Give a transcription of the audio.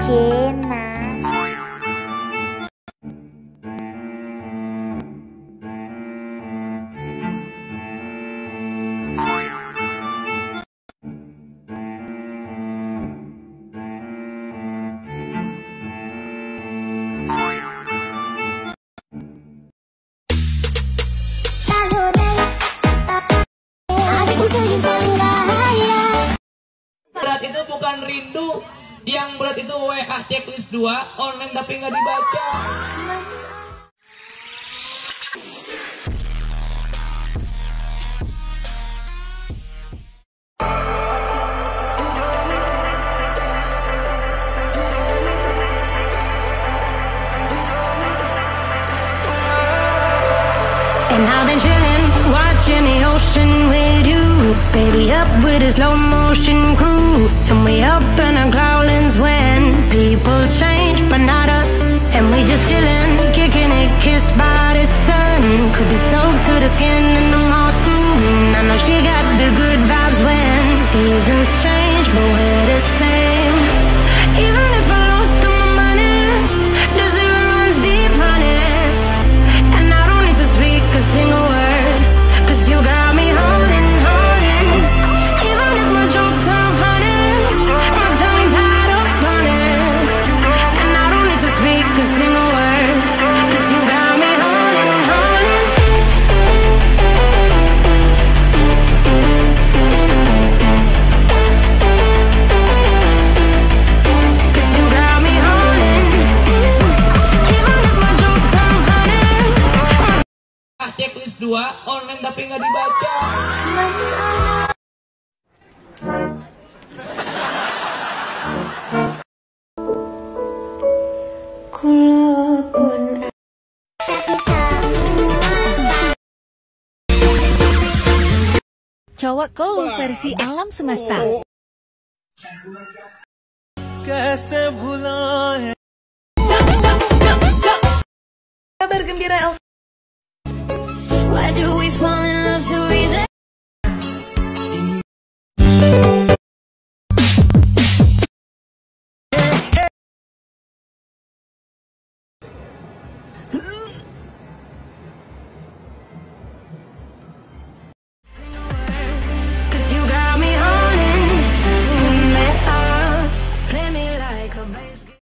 Jena. Berat itu bukan rindu, yang berat itu WA checklist 2 online tapi nggak dibaca. And I've been chilling, watching the ocean with you. Baby up with a slow motion crew. And we up in our clouds when people change, but not us. And we just chilling, kicking it, kissed by the sun. Could be soaked to the skin in the mall soon. I know she got the good vibes when seasons change, but we're the same. Even if I lost all my money, the zero runs deep, honey. And I don't need to speak a single word, 'cause you got me holding, holding. Even if my jokes aren't funny, my tongue tied up on it. And I don't need to speak a single word, 'cause you got me holding, holding. 'Cause you got me holding. Even if my jokes aren't funny. Checklist 2 online tapi nggak dibaca. Cowok cool versi alam semesta. Kabar gembira. Why do we fall in love so